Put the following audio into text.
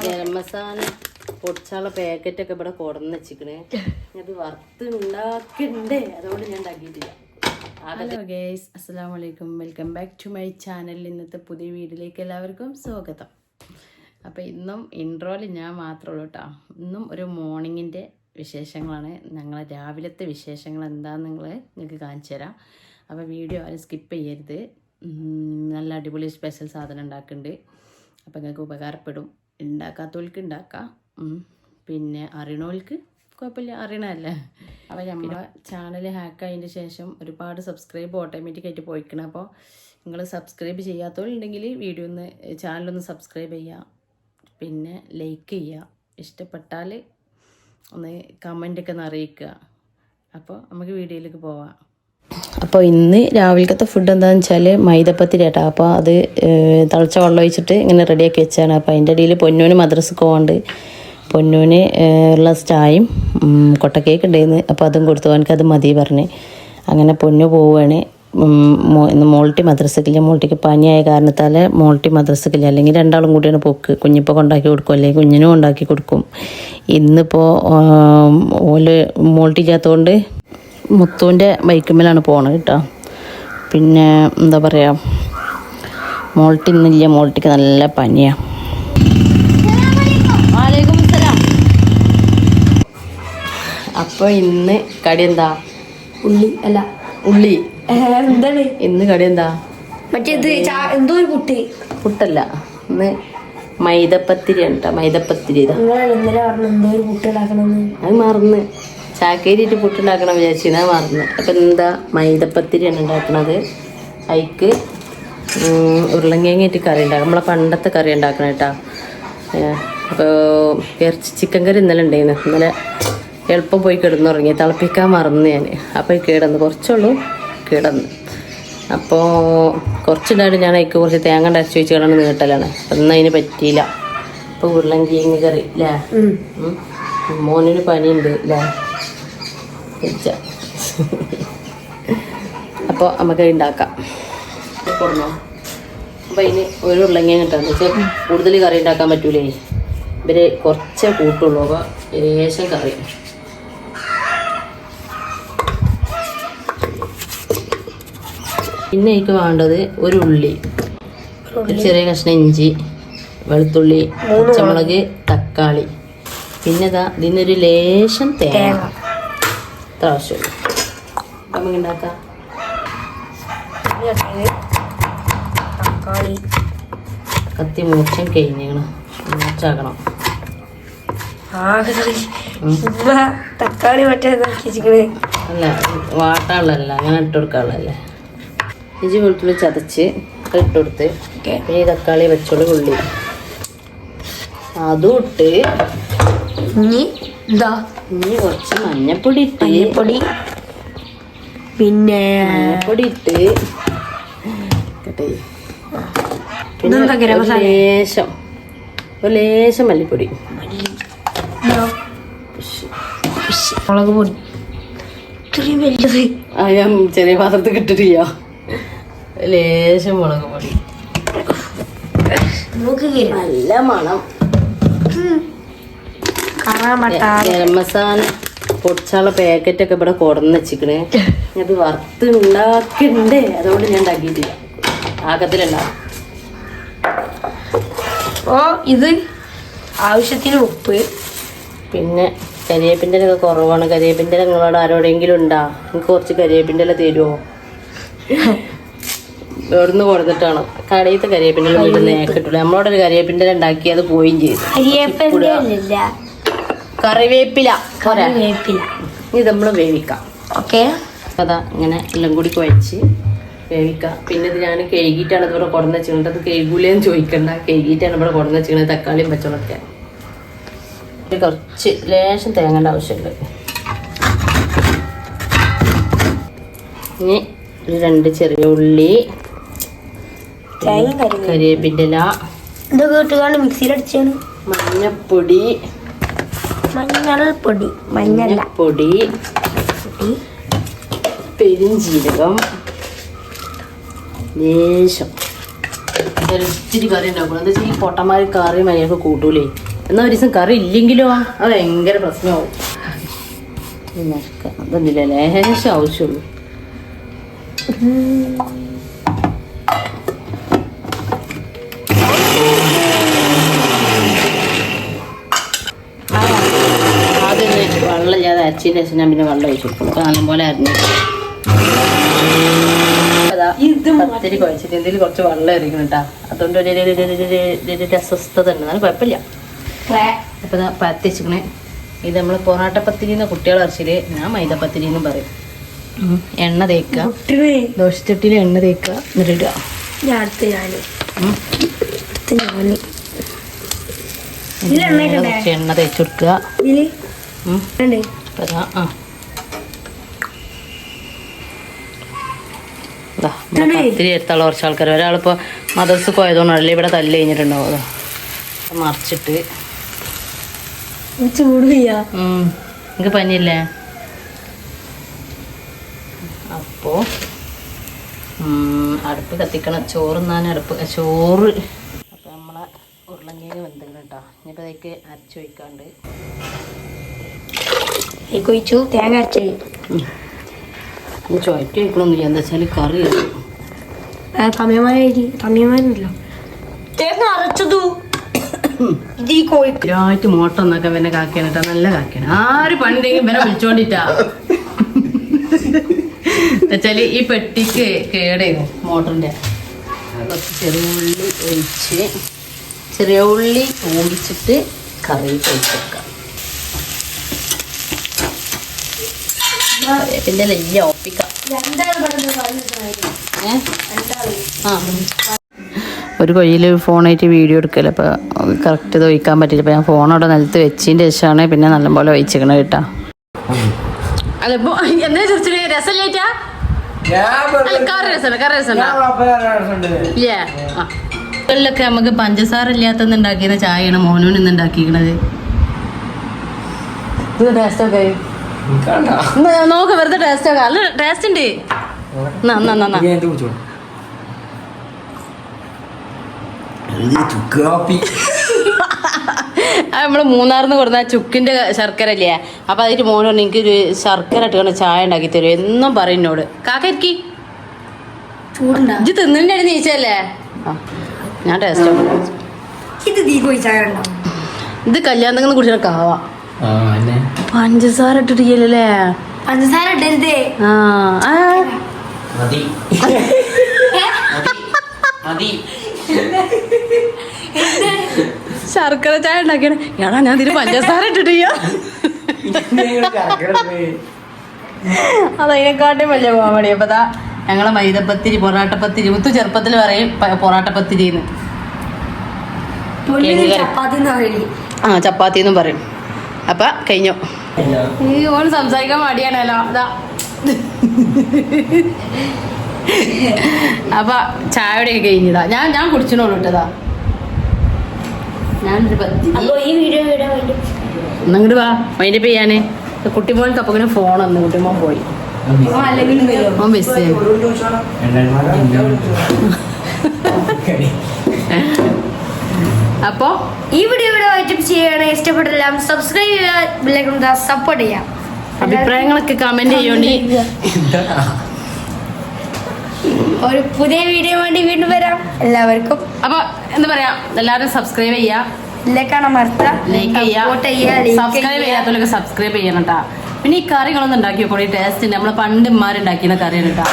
ഗരം മസാല പൊടിച്ചാലുള്ള പാക്കറ്റൊക്കെ ഇവിടെ കൊടന്ന് വെച്ചിക്കണേ. അത് വറുത്ത് ഉണ്ടാക്കണ്ടേ, അതുകൊണ്ട് ഞാൻ ഉണ്ടാക്കിയിട്ടില്ല. ഹലോ ഗൈസ്, അസ്സലാമു അലൈക്കും. Welcome back to my channel. ഇന്നത്തെ പുതിയ വീഡിയോയിലേക്ക് എല്ലാവർക്കും സ്വാഗതം. അപ്പോൾ ഇന്നും ഇൻട്രോയിൽ ഞാൻ മാത്രമേ ഉള്ളൂ കേട്ടോ. ഇന്നും ഒരു മോർണിംഗിൻ്റെ വിശേഷങ്ങളാണ്. ഞങ്ങളെ രാവിലത്തെ വിശേഷങ്ങൾ എന്താണെന്ന് നിങ്ങൾക്ക് കാണിച്ചു തരാം. അപ്പോൾ വീഡിയോ ആരും സ്കിപ്പ് ചെയ്യരുത്. നല്ല അടിപൊളി സ്പെഷ്യൽ സാധനം ഉണ്ടാക്കുന്നുണ്ട്. അപ്പോൾ നിങ്ങൾക്ക് ഉപകാരപ്പെടും. ഉണ്ടാക്കാത്തവർക്ക് ഉണ്ടാക്കാം, പിന്നെ അറിയണവർക്ക് കുഴപ്പമില്ല, അറിയണമല്ലേ. അപ്പോൾ നമ്മുടെ ചാനൽ ഹാക്കായതിൻ്റെ ശേഷം ഒരുപാട് സബ്സ്ക്രൈബ് ഓട്ടോമാറ്റിക്കായിട്ട് പോയിക്കണം. അപ്പോൾ നിങ്ങൾ സബ്സ്ക്രൈബ് ചെയ്യാത്തവരുണ്ടെങ്കിൽ വീഡിയോ ചാനലൊന്ന് സബ്സ്ക്രൈബ് ചെയ്യുക, പിന്നെ ലൈക്ക് ചെയ്യുക, ഇഷ്ടപ്പെട്ടാൽ ഒന്ന് കമൻ്റൊക്കെ ഒന്ന് അറിയിക്കുക. അപ്പോൾ നമുക്ക് വീഡിയോയിലേക്ക് പോവാം. അപ്പോൾ ഇന്ന് രാവിലത്തെ ഫുഡ് എന്താണെന്ന് വെച്ചാൽ മൈദപ്പത്തിരി കേട്ടോ. അപ്പോൾ അത് തിളച്ച വെള്ളം ഒഴിച്ചിട്ട് ഇങ്ങനെ റെഡിയാക്കി വെച്ചാണ്. അപ്പോൾ അതിൻ്റെ ഇടയിൽ പൊന്നൂന് മദ്രസക്ക് പോകാണ്ട്, പൊന്നൂന് ഉള്ള ചായയും കൊട്ടക്കേക്ക് ഉണ്ടായിരുന്നു. അപ്പോൾ അതും കൊടുത്തു, എനിക്കത് മതി പറഞ്ഞ്. അങ്ങനെ പൊന്നു പോവുകയാണ്. ഇന്ന് മോൾട്ടി മദ്രസക്കില്ല, മോൾട്ടിക്ക് പനിയായ കാരണത്താൽ മോൾട്ടി മദ്രസക്കില്ല. അല്ലെങ്കിൽ രണ്ടാളും കൂടിയാണ് പോക്ക്. കുഞ്ഞിപ്പോൾ കൊണ്ടാക്കി കൊടുക്കും, അല്ലെങ്കിൽ കുഞ്ഞിനും ഉണ്ടാക്കി കൊടുക്കും. ഇന്നിപ്പോൾ മോൾട്ടി ഇല്ലാത്തതുകൊണ്ട് മുത്തുവിൻ്റെ ബൈക്കുമ്മലാണ് പോണത് കേട്ടോ. പിന്നെ എന്താ പറയുക, മോൾട്ടി ഇന്നില്ല, മോൾട്ടിക്ക് നല്ല പനിയാണ്. വലൈക്കും സലാം. അപ്പോൾ ഇന്ന് കടി എന്താ? ഉള്ളി എന്താണ് ഇന്ന് കടി എന്താ? മറ്റേത് എന്തോ ഒരു പുട്ടല്ല, ഇന്ന് മൈദപ്പത്തിരി കേട്ടോ. മൈദപ്പത്തിരി അത് മറന്ന് ചാക്കേരിയിട്ട് പുട്ടുണ്ടാക്കണം വിചാരിച്ചാൽ മറന്ന്. അപ്പം എന്താ, മൈദപ്പത്തിരിയാണ് ഉണ്ടാക്കണത്. അതിക്ക് ഉരുളങ്കിഴങ്ങിട്ട് കറി ഉണ്ടാക്കണം. നമ്മളെ പണ്ടത്തെ കറി ഉണ്ടാക്കണം കേട്ടോ. അപ്പോൾ ചിക്കൻ കറി ഇന്നലെ ഉണ്ടായിരുന്നു. ഇന്നലെ എളുപ്പം പോയി കിടന്നുറങ്ങി, തിളപ്പിക്കാൻ മറന്ന് ഞാൻ. അപ്പോൾ കിടന്ന് കുറച്ചുള്ളൂ, കിടന്ന്. അപ്പോൾ കുറച്ചുണ്ടായിട്ട് ഞാൻ അതിക്ക് കുറച്ച് തേങ്ങ അരച്ച് വെച്ച് കിടന്ന് നീട്ടലാണ്. അപ്പം ഇന്ന് അതിന് പറ്റിയില്ല. അപ്പോൾ ഉരുളങ്കിഴങ്ങ് കറി അല്ലേ, മോനിന് പനിയുണ്ട് അല്ലേ. അപ്പോൾ നമുക്ക് ഉണ്ടാക്കാം. കൊടുന്നോ. അപ്പോൾ അതിന് ഒരു ഉരുളങ്കിഴങ്ങ് കിട്ടാന്ന് വെച്ചാൽ കൂടുതൽ കറി ഉണ്ടാക്കാൻ പറ്റൂലേ, ഇവര് കുറച്ചേ കൂട്ടുള്ളൂ. അപ്പോൾ ലേശം കറി. പിന്നെ എനിക്ക് വേണ്ടത് ഒരു ഉള്ളി, ചെറിയ കഷ്ണം ഇഞ്ചി, വെളുത്തുള്ളി, പച്ചമുളക്, തക്കാളി. പിന്നെ ഇതിനൊരു ലേശം തേങ്ങ, ഇത്ര ആവശ്യമുള്ളൂ. നമുക്ക് ഉണ്ടാക്കാം. തക്കാളി കത്തി മൂർച്ചയും കഴിഞ്ഞാണ്, മൂർച്ചാക്കണം. തക്കാളി മറ്റേ അല്ല, വാട്ടാനുള്ളതല്ല, അങ്ങനെ ഇട്ട് കൊടുക്കാനുള്ളതല്ലേ. ഇഞ്ചി വെളുത്തുള്ളി ചതച്ച് ഇട്ട് കൊടുത്ത്, പിന്നെ ഈ തക്കാളി വെച്ചോളൂ, ഉള്ളി അതും ഇട്ട്, ഇനി കുറച്ച് മഞ്ഞപ്പൊടി ഇട്ട്, പിന്നെ മഞ്ഞപ്പൊടി ഇട്ട്, പിന്നെ ലേശം മല്ലിപ്പൊടി, മുളക് പൊടി. ഞാൻ ചെറിയ പാത്രത്തിൽ കിട്ടിട്ടില്ല. ലേശം മുളക് പൊടി, നല്ല മണം. ഗരം മസാല പൊടിച്ചാലുള്ള പാക്കറ്റൊക്കെ ഇവിടെ കൊടന്ന് വെച്ചിക്കണേ. അത് വറുത്ത് ഉണ്ടാക്കണ്ടേ, അതുകൊണ്ട് ഞാൻ ഉണ്ടാക്കിയിട്ടില്ല. ആകത്തിലുണ്ടാവും. അപ്പോൾ ഇത് ആവശ്യത്തിന് ഉപ്പ്, പിന്നെ കരിവേപ്പിൻ്റെ ഒക്കെ കുറവാണ്. കരിവേപ്പിൻ്റെ നിങ്ങളോട് ആരോടെങ്കിലും ഉണ്ടാ? എനിക്ക് കുറച്ച് കരിവേപ്പിൻ്റെ തരുമോ? എവിടുന്ന് കൊടുത്തിട്ടാണ്? കടയിലത്തെ കരിവേപ്പിൻ്റെ വീട്ടിൽ നിന്ന് കിട്ടില്ല. നമ്മളോട് ഒരു കരിവേപ്പിൻ്റെ ഉണ്ടാക്കി അത് പോവുകയും ചെയ്തു. കറിവേപ്പില ഇത് നമ്മൾ വേവിക്കാം. ഓക്കെ, അതാ ഇങ്ങനെ എല്ലാം കൂടി കുഴച്ച് വേവിക്കാം. പിന്നെ ഇത് ഞാൻ കഴുകിയിട്ടാണ് ഇതിവിടെ കുടന്ന് വെച്ചിട്ടുണ്ട്. അത് കഴുകൂലേന്ന് ചോദിക്കണ്ട, കഴുകിയിട്ടാണ് ഇവിടെ കുടന്ന് വെച്ചിരിക്കുന്നത്. തക്കാളിയും പച്ചമുളകൊക്കെ. കുറച്ച് ലേശം തേങ്ങേണ്ട ആവശ്യമുണ്ട്. ഇനി ഒരു 2 ചെറിയ ഉള്ളി, കരിവേപ്പിൻ്റെ ഇല, മിക്സിയിലടിച്ചാണ്, മഞ്ഞപ്പൊടി, മഞ്ഞൾപ്പൊടി, പെരിഞ്ജീരകം, ലേശം ഇച്ചിരി കറി ഉണ്ടാക്കണം. എന്താ വെച്ചാൽ ഈ പൊട്ടന്മാർ കറി മര്യാദക്ക് കൂട്ടൂലേ. എന്നാൽ ഒരു ദിവസം കറി ഇല്ലെങ്കിലോ അത് ഭയങ്കര പ്രശ്നമാവും. അതൊന്നുമില്ല, ലേശം ആവശ്യമുള്ളൂ. ആദ്യം വെള്ളമില്ലാതെ അരച്ചതിന് ശേഷം ഞാൻ പിന്നെ വെള്ളം ഒഴിച്ചു കൊടുക്കും. അപ്പോൾ നല്ലപോലെ അരിഞ്ഞു പത്തിരി കുഴച്ചിട്ട് എന്തെങ്കിലും കുറച്ച് വെള്ളം എറിയണം കേട്ടോ. അതുകൊണ്ട് ഒരു അസ്വസ്ഥത ഉണ്ട്, എന്നാലും കുഴപ്പമില്ല. അപ്പം പരത്തി വെച്ചിക്കണേ. ഇത് നമ്മൾ പൊറാട്ട പത്തിരി എന്ന കുട്ടികളെ അരച്ചില്, ഞാൻ മൈദപ്പത്തിരി എന്നും പറയും. എണ്ണ തേക്കുക, ദോശച്ചട്ടിയിൽ എണ്ണ തേക്കുക, എന്നിട്ടിടുക. എണ്ണ തേച്ച് കൊടുക്കുക. പത്തിരി എടുത്തുള്ള കുറച്ച് ആൾക്കാർ, ഒരാളിപ്പോൾ മദർസ് പോയതുകൊണ്ടല്ലേ ഇവിടെ തല്ല് കഴിഞ്ഞിട്ടുണ്ടാവും. അതാ മറിച്ചിട്ട് എനിക്ക് പനിയില്ലേ. അപ്പോൾ അടുപ്പ് കത്തിക്കണം, ചോറ് തിന്നാൻ ചോറ്. അപ്പോൾ നമ്മളെ ഉരുളങ്കിഴങ്ങ് വെന്തിക്കണം കേട്ടോ. ഇനിയിപ്പോൾ അതിലേക്ക് അരച്ച് വയ്ക്കാണ്ട് ഒഴിച്ചു. തേങ്ങ അരച്ചു ചുവറ്റി വയ്ക്കണമെന്നില്ല, എന്താ വെച്ചാൽ കറി തമിഴന്മാരില്ലോ തേങ്ങ അരച്ചതു. ഒരാഴ്ച മോട്ടർ എന്നൊക്കെ പിന്നെ കാക്കിയാണ് കേട്ടോ, നല്ല കാക്കിയാണ്. ആര് പണ്ടെങ്കിൽ ഇവരെ വിളിച്ചോണ്ടിട്ടാ എന്നുവെച്ചാൽ ഈ പെട്ടിക്ക് കേടായിരുന്നു മോട്ടറിന്റെ. കുറച്ച് ചെറിയ ഉള്ളി ഒഴിച്ച്, ചെറിയ ഉള്ളി ഓടിച്ചിട്ട് കറി ഒഴിച്ചെടുക്കാം. പിന്നെ നെയ്യ ഒപ്പിക്കാം. ഒരു കൊയ്യിൽ ഫോണായിട്ട് വീഡിയോ എടുക്കല്ലോ, അപ്പോൾ കറക്റ്റ് ഇത് ഒഴിക്കാൻ പറ്റില്ല. അപ്പോൾ ഞാൻ ഫോണോടെ നിലത്ത് വെച്ചതിൻ്റെ ശേഷമാണ് പിന്നെ നല്ലപോലെ ഒഴിച്ചിക്കണം കേട്ടോ. അല്ല ഇപ്പോൾ എന്താ ചോദിച്ചിട്ട് രസമില്ലായിട്ടാ? കറി രസമുണ്ട്, കറി രസമുണ്ട് ഇല്ലേ? ആ ഇതിലൊക്കെ നമുക്ക് പഞ്ചസാര ഇല്ലാത്തന്ന് ഉണ്ടാക്കിയ ചായയാണ് മോനോൻ ഇന്ന് ഉണ്ടാക്കിക്കണത്. ഇത് ടേസ്റ്റൊക്കെ നോക്ക്, വെറുതെ ടേസ്റ്റ് ഒക്കെ നല്ല ടേസ്റ്റ് ഉണ്ട്. നമ്മള് മൂന്നാറിന്ന് കൊടുത്ത ചുക്കിന്റെ ശർക്കര ഇല്ലേ, അപ്പൊ അതിട്ട് മോനോ എനിക്കൊരു ശർക്കര ഇട്ട് ചായ ഉണ്ടാക്കി തരും എന്നും പറയും എന്നോട്. കാക്കരിക്ക് ഇത് തിന്നിന്റെ അടി നീച്ചല്ലേ? ഞാൻ ടേസ്റ്റ് ഇത് കല്യാണത്തിന് കുടിച്ചാൽ കാവാ. പഞ്ചസാര ഇട്ടിട്ടില്ലല്ലേ? പഞ്ചസാര ഇടരുതേ. ശർക്കര ചായ ഉണ്ടാക്കിയാണ്. എടാ ഞാൻ ഇതിന് പഞ്ചസാര ഇട്ടിട്ടില്ല. അതതിനെക്കാട്ടും വലിയ കോമഡി. അപ്പൊ ദാ ഞങ്ങളെ മൈദപ്പത്തിരി, പൊറാട്ടപ്പത്തിരി, മുത്തു ചെറുപ്പത്തിൽ പറയും പൊറാട്ടപ്പത്തിരിന്ന്. ചപ്പാത്തി എന്നും പറയും. അപ്പൊ കഴിഞ്ഞു. ഈ ഓൺ സംസാരിക്കാൻ മടിയാണല്ലോ. അതാ അപ്പൊ ചായയുടെ ഒക്കെ കഴിഞ്ഞതാ. ഞാൻ കുടിച്ചിനോളൂ ഇട്ടതാ. ഞാനൊരു ഇങ്ങോട്ട് വാ മൈൻഡ് ചെയ്യാന്. കുട്ടിമോൾക്ക് അപ്പൊ ഇങ്ങനെ ഫോൺ വന്നു, കുട്ടിമോൻ പോയി. മോൻ ബസ് അപ്പൊ ഈ വീഡിയോ ചെയ്യണേ. ഇഷ്ടപ്പെട്ടെല്ലാം സബ്സ്ക്രൈബ് ചെയ്യുക, സപ്പോർട്ട് ചെയ്യാം. അഭിപ്രായങ്ങളൊക്കെ കമന്റ് ചെയ്യോണ്ടി. ഒരു പുതിയ വീഡിയോ വേണ്ടി വീണ്ടും വരാം എല്ലാവർക്കും. അപ്പൊ എന്താ പറയാ, എല്ലാവരും സബ്സ്ക്രൈബ് ചെയ്യാ, ലൈക്ക് ചെയ്യാ, സബ്സ്ക്രൈബ് ചെയ്യാത്തവരൊക്കെ സബ്സ്ക്രൈബ് ചെയ്യണം കേട്ടാ. പിന്നെ ഈ കറികളൊന്നും ഉണ്ടാക്കി നോക്കണേ, ടേസ്റ്റ് ഉണ്ട്. നമ്മളെ പണ്ട് ഉമ്മാരുണ്ടാക്കിയ കറിയാണ് കേട്ടാ.